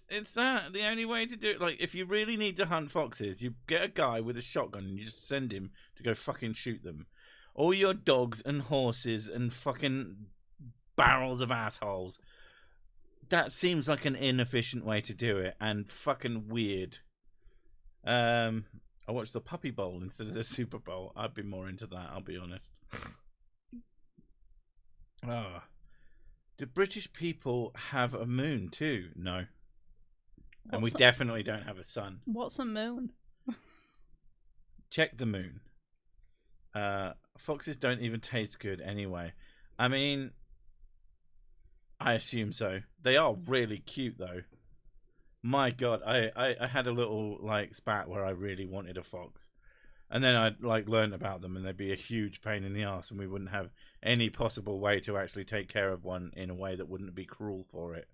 it's that the only way to do it. Like, if you really need to hunt foxes, you get a guy with a shotgun and you just send him to go fucking shoot them. All your dogs and horses and fucking barrels of assholes. That seems like an inefficient way to do it and fucking weird. I watched the Puppy Bowl instead of the Super Bowl. I'd be more into that, I'll be honest. Oh. Do British people have a moon too? No. And we definitely don't have a sun.
What's a moon?
Check the moon. Foxes don't even taste good anyway. I mean, I assume so. They are really cute though. My God, I had a little like spat where I really wanted a fox. And then I learned about them, and they'd be a huge pain in the ass, and we wouldn't have any possible way to actually take care of one in a way that wouldn't be cruel for it.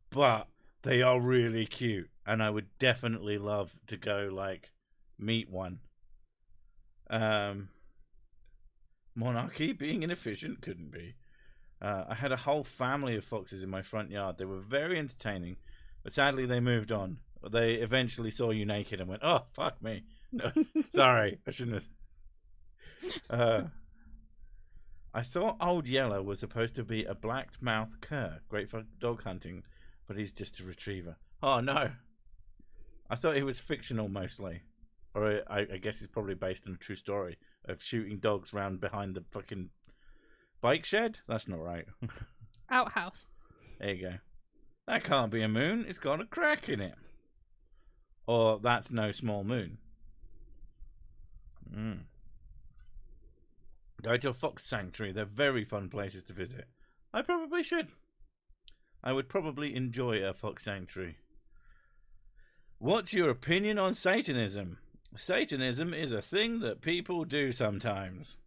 But they are really cute, and I would definitely love to go meet one. Monarchy being inefficient couldn't be. I had a whole family of foxes in my front yard. They were very entertaining, but sadly they moved on. They eventually saw you naked and went, "Oh, fuck me." Sorry, I shouldn't have. I thought Old Yeller was supposed to be a black-mouthed cur, great for dog hunting, but he's just a retriever. Oh no! I thought he was fictional mostly, or I guess he's probably based on a true story of shooting dogs round behind the fucking bike shed. That's not right.
Outhouse.
There you go. That can't be a moon. It's got a crack in it. Or that's no small moon. Go to a fox sanctuary. They're very fun places to visit. I probably should. I would probably enjoy a fox sanctuary. What's your opinion on Satanism? Satanism is a thing that people do sometimes.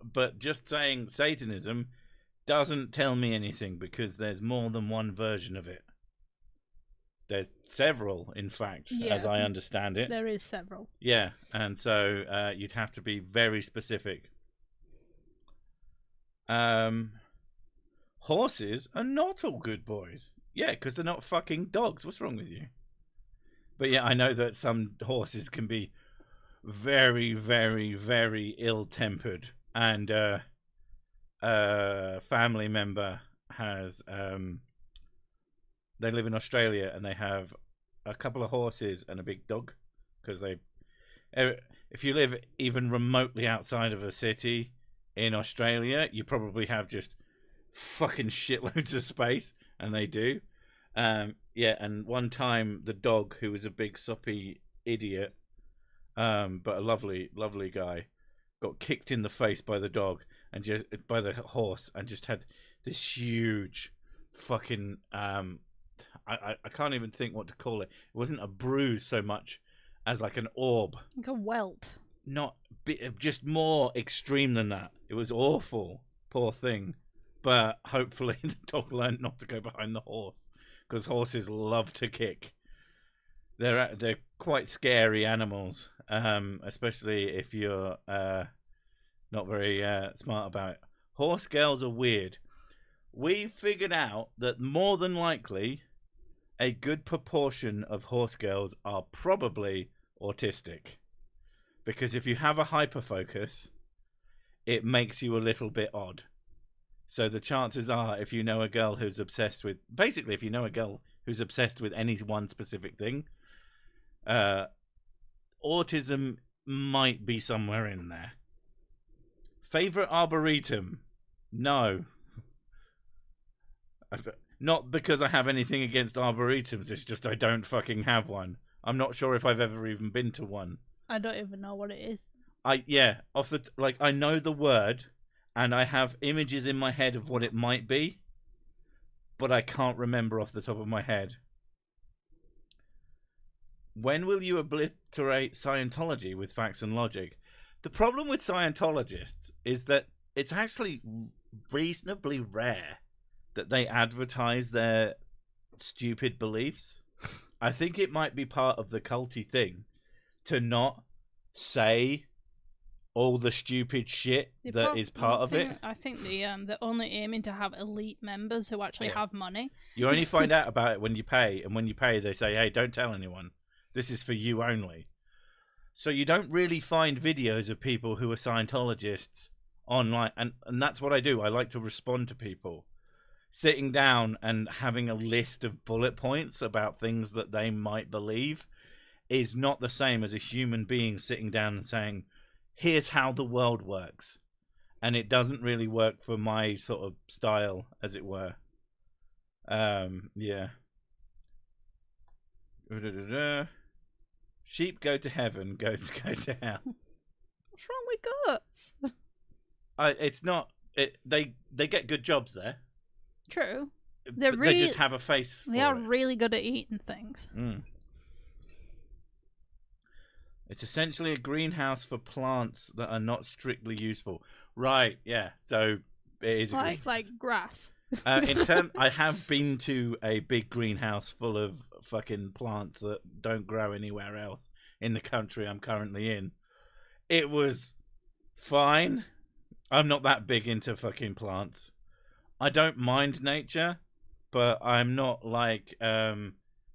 But just saying Satanism doesn't tell me anything because there's more than one version of it. There's several, in fact, as I understand it.
There is several.
Yeah, and so you'd have to be very specific. Horses are not all good boys. Yeah, because they're not fucking dogs. What's wrong with you? But yeah, I know that some horses can be very, very, very ill-tempered. And a family member has... they live in Australia and they have a couple of horses and a big dog. Because if you live even remotely outside of a city in Australia, you probably have just fucking shitloads of space. And they do. Yeah, and one time the dog, who was a big soppy idiot, but a lovely, lovely guy, got kicked in the face by the dog and just by the horse, and just had this huge fucking I can't even think what to call it. It wasn't a bruise so much as like an orb,
like a welt.
Not just more extreme than that. It was awful, poor thing. But hopefully the dog learned not to go behind the horse, because horses love to kick. They're quite scary animals, especially if you're not very smart about it. Horse girls are weird. We figured out that more than likely a good proportion of horse girls are probably autistic. Because if you have a hyperfocus, it makes you a little bit odd. So the chances are, if you know a girl who's obsessed with... Basically, if you know a girl who's obsessed with any one specific thing, autism might be somewhere in there. Favorite arboretum? No. Not because I have anything against arboretums, it's just I don't fucking have one. I'm not sure if I've ever even been to one.
I don't even know what it is.
I know the word, and I have images in my head of what it might be, but I can't remember off the top of my head. When will you obliterate Scientology with facts and logic? The problem with Scientologists is that it's actually reasonably rare that they advertise their stupid beliefs. I think it might be part of the culty thing to not say all the stupid shit that is part of it.
I think they're only aiming to have elite members who actually have money.
You only find out about it when you pay, and when you pay they say, hey, don't tell anyone. This is for you only. So you don't really find videos of people who are Scientologists online, and that's what I do. I like to respond to people. Sitting down and having a list of bullet points about things that they might believe is not the same as a human being sitting down and saying, here's how the world works. And it doesn't really work for my sort of style, as it were. Yeah. Sheep go to heaven, goats go to hell.
What's wrong with goats?
It's not... They get good jobs there.
True.
They just have a face for
They are
it.
really good at eating things.
It's essentially a greenhouse for plants that are not strictly useful. Right, yeah. So it is
like grass.
I have been to a big greenhouse full of fucking plants that don't grow anywhere else in the country I'm currently in. It was fine. I'm not that big into fucking plants. I don't mind nature, but I'm not like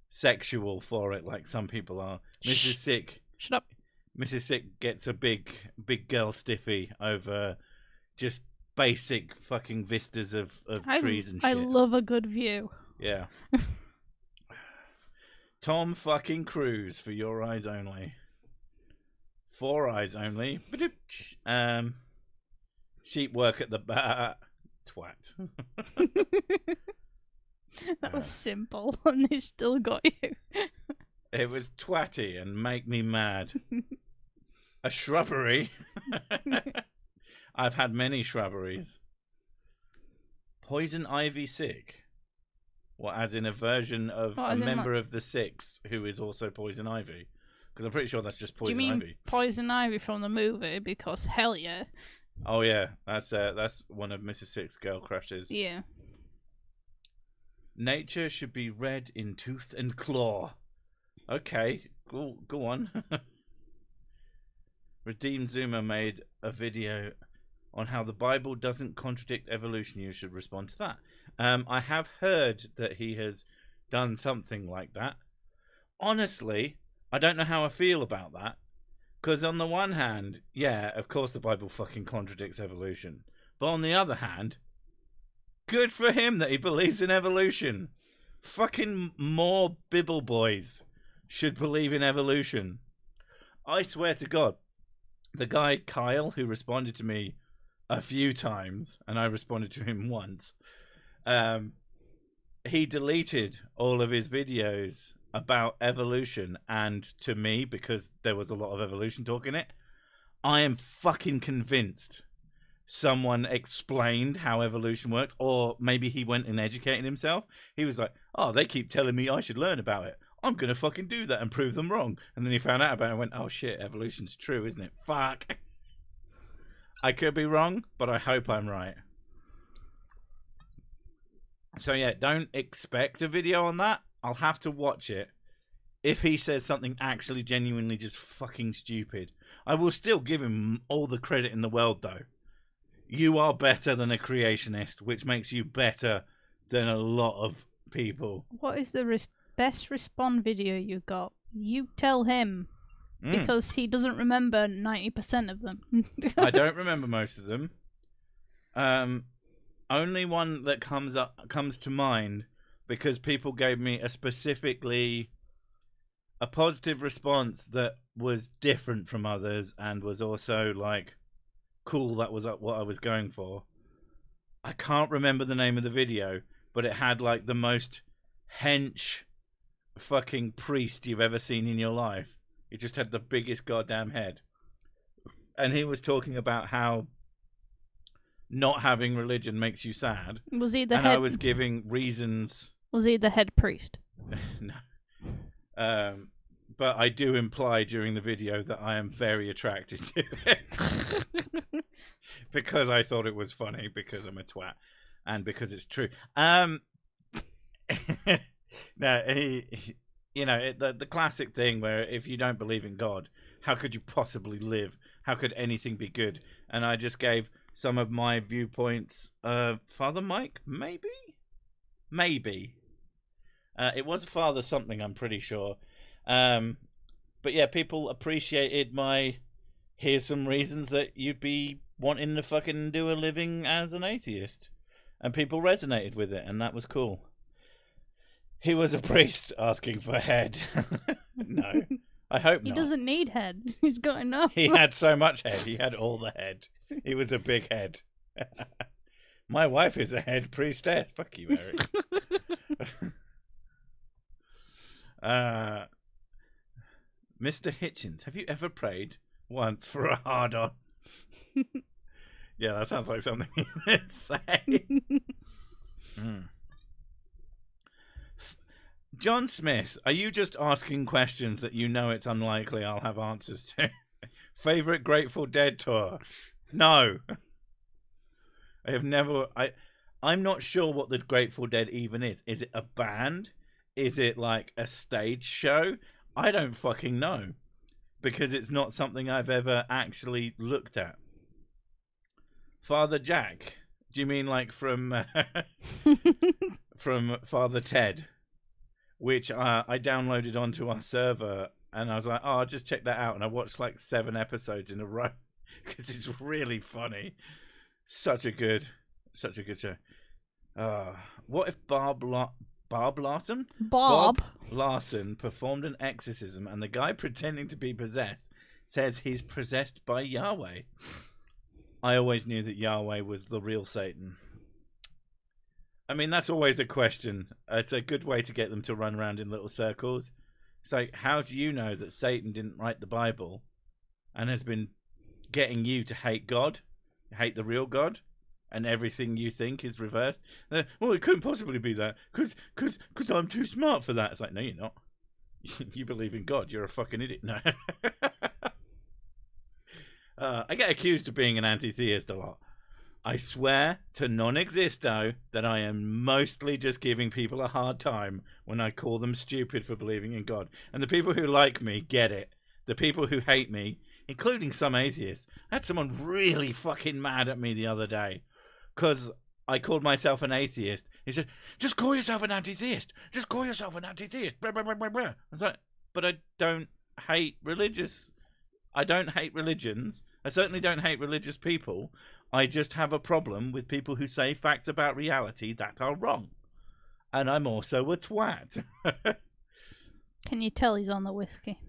sexual for it like some people are. Mrs. Sick.
Shut up.
Mrs. Sick gets a big girl stiffy over just basic fucking vistas of trees and shit.
I love a good view.
Yeah. Tom fucking Cruise for your eyes only. 4 eyes only. Sheep work at the back. Twat.
That was simple, and they still got you.
It was twatty and make me mad. A shrubbery. I've had many shrubberies. Poison ivy sick? Well, as in a version of a member of the Six who is also poison ivy? Because I'm pretty sure that's just poison ivy.
Do you mean poison ivy from the movie? Because hell yeah.
Oh yeah, that's one of Mrs. Six's girl crushes.
Yeah.
Nature should be red in tooth and claw. Okay, go on. Redeemed Zoomer made a video on how the Bible doesn't contradict evolution. You should respond to that. I have heard that he has done something like that. Honestly, I don't know how I feel about that. Because on the one hand, yeah, of course the Bible fucking contradicts evolution. But on the other hand, good for him that he believes in evolution. Fucking more Bibble boys should believe in evolution. I swear to God, the guy Kyle, who responded to me a few times, and I responded to him once, he deleted all of his videos about evolution, and to me, because there was a lot of evolution talk in it, I am fucking convinced someone explained how evolution works, or maybe he went and educated himself. He was like, oh, they keep telling me I should learn about it. I'm going to fucking do that and prove them wrong. And then he found out about it and went, oh shit, evolution's true, isn't it? Fuck. I could be wrong, but I hope I'm right. So yeah, don't expect a video on that. I'll have to watch it. If he says something actually genuinely just fucking stupid, I will still give him all the credit in the world, though. You are better than a creationist, which makes you better than a lot of people.
What is the best respond video you got? You tell him. Because he doesn't remember 90% of them.
I don't remember most of them. Only one that comes to mind, because people gave me a positive response that was different from others and was also like cool. That was what I was going for. I can't remember the name of the video, but it had like the most hench fucking priest you've ever seen in your life. He just had the biggest goddamn head. And he was talking about how not having religion makes you sad.
Was he the
head?
And
I was giving reasons.
Was he the head priest?
No. But I do imply during the video that I am very attracted to it. Because I thought it was funny, because I'm a twat, and because it's true. No, he you know, the classic thing where if you don't believe in God, how could you possibly live? How could anything be good? And I just gave some of my viewpoints. Father Mike, maybe? It was Father something, I'm pretty sure. But yeah, people appreciated my, here's some reasons that you'd be wanting to fucking do a living as an atheist. And people resonated with it, and that was cool. He was a priest asking for head. No, I hope not.
He doesn't need head. He's got enough.
He had so much head. He had all the head. He was a big head. My wife is a head priestess. Fuck you, Eric. Mr. Hitchens, have you ever prayed once for a hard-on? Yeah, that sounds like something he would say. John Smith, are you just asking questions that you know it's unlikely I'll have answers to? Favorite Grateful Dead tour? No. I have never... I'm not sure what the Grateful Dead even is. Is it a band? Is it like a stage show? I don't fucking know. Because it's not something I've ever actually looked at. Father Jack? Do you mean like from... from Father Ted? Which I downloaded onto our server, and I was like, oh, I'll just check that out. And I watched like 7 episodes in a row because it's really funny. Such a good show. What if Bob Larson? Bob Larson performed an exorcism, and the guy pretending to be possessed says he's possessed by Yahweh? I always knew that Yahweh was the real Satan. I mean, that's always a question. It's a good way to get them to run around in little circles. It's like, how do you know that Satan didn't write the Bible and has been getting you to hate God? hate the real God, and everything you think is reversed. Well, it couldn't possibly be that, because I'm too smart for that. It's like, no, you're not. You believe in God. You're a fucking idiot. No. I get accused of being an anti-theist a lot. I swear to non-existo that I am mostly just giving people a hard time when I call them stupid for believing in God. And the people who like me get it. The people who hate me, including some atheists. I had someone really fucking mad at me the other day because I called myself an atheist. He said, just call yourself an anti-theist. Just call yourself an anti-theist. Blah, blah, blah, blah, blah. I was like, but I don't hate religions. I certainly don't hate religious people. I just have a problem with people who say facts about reality that are wrong. And I'm also a twat.
Can you tell he's on the whiskey?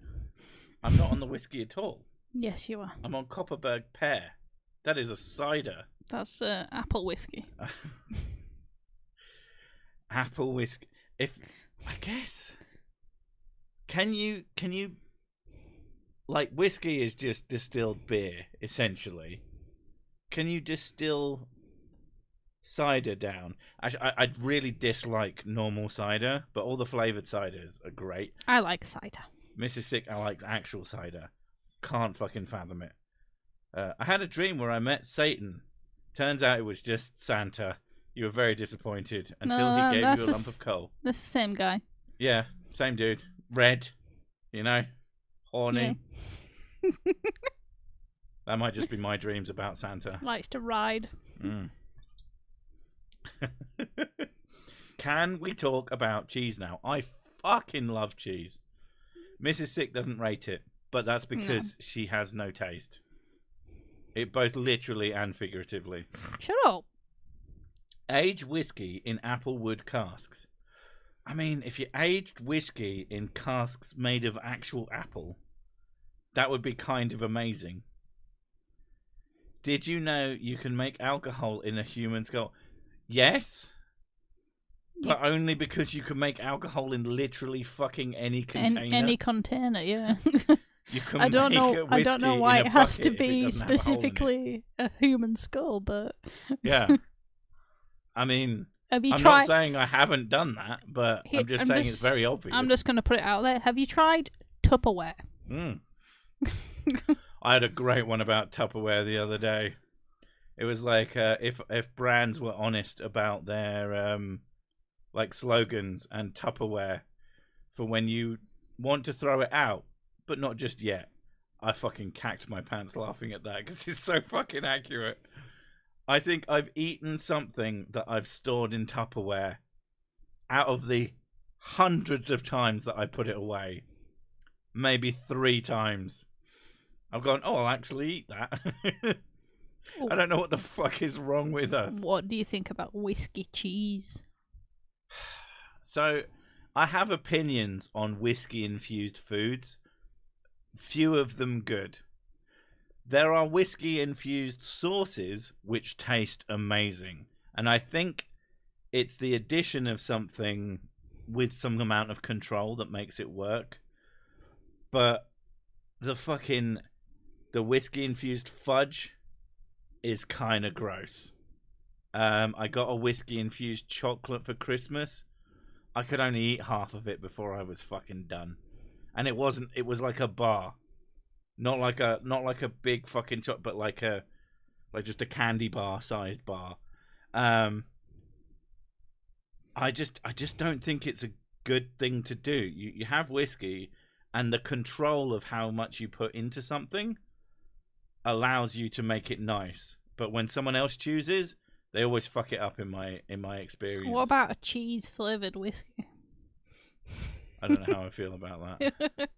I'm not on the whiskey at all.
Yes, you are.
I'm on Copperberg Pear. That is a cider.
That's apple whiskey.
Apple whiskey. I guess. Can you like, whiskey is just distilled beer, essentially. Can you distill cider down? Actually, I really dislike normal cider, but all the flavoured ciders are great.
I like cider.
Mrs. Sick, I like actual cider. Can't fucking fathom it. I had a dream where I met Satan. Turns out it was just Santa. You were very disappointed until he gave you a lump of coal.
That's the same guy.
Yeah, same dude. Red, you know, horny. Yeah. That might just be my dreams about Santa.
Likes to ride.
Mm. Can we talk about cheese now? I fucking love cheese. Mrs. Sick doesn't rate it, but that's because she has no taste. It both literally and figuratively.
Shut up.
Aged whiskey in apple wood casks. I mean, if you aged whiskey in casks made of actual apple, that would be kind of amazing. Did you know you can make alcohol in a human skull? Yes. But only because you can make alcohol in literally fucking any container.
Any container, yeah.
You can
I don't know why it has to be
specifically
a human skull, but
yeah. I mean, I'm not saying I haven't done that, but I'm just saying it's very obvious.
I'm just going to put it out there. Have you tried Tupperware?
I had a great one about Tupperware the other day. It was like if brands were honest about their like slogans and Tupperware for when you want to throw it out, but not just yet. I fucking cacked my pants laughing at that because it's so fucking accurate. I think I've eaten something that I've stored in Tupperware out of the hundreds of times that I put it away. Maybe 3 times. I've gone, oh, I'll actually eat that. I don't know what the fuck is wrong with us.
What do you think about whiskey cheese?
So, I have opinions on whiskey-infused foods. Few of them good. There are whiskey-infused sauces which taste amazing. And I think it's the addition of something with some amount of control that makes it work. But the whiskey-infused fudge is kind of gross. I got a whiskey-infused chocolate for Christmas. I could only eat half of it before I was fucking done. And it was like a bar. Not like a big fucking chocolate, but like just a candy bar sized bar. I just don't think it's a good thing to do. You have whiskey, and the control of how much you put into something allows you to make it nice. But when someone else chooses, they always fuck it up in my experience.
What about a cheese flavored whiskey?
I don't know how I feel about that.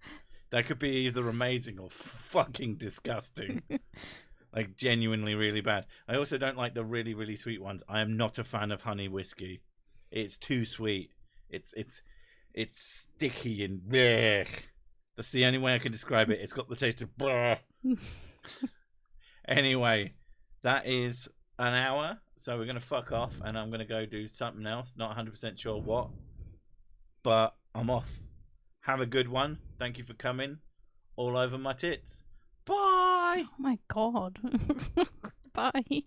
That could be either amazing or fucking disgusting. Like, genuinely really bad. I also don't like the really, really sweet ones. I am not a fan of honey whiskey. It's too sweet. It's sticky and bleh. That's the only way I can describe it. It's got the taste of bleh. Anyway, that is an hour. So we're going to fuck off and I'm going to go do something else. Not 100% sure what. But I'm off. Have a good one. Thank you for coming. All over my tits. Bye.
Oh my god. Bye.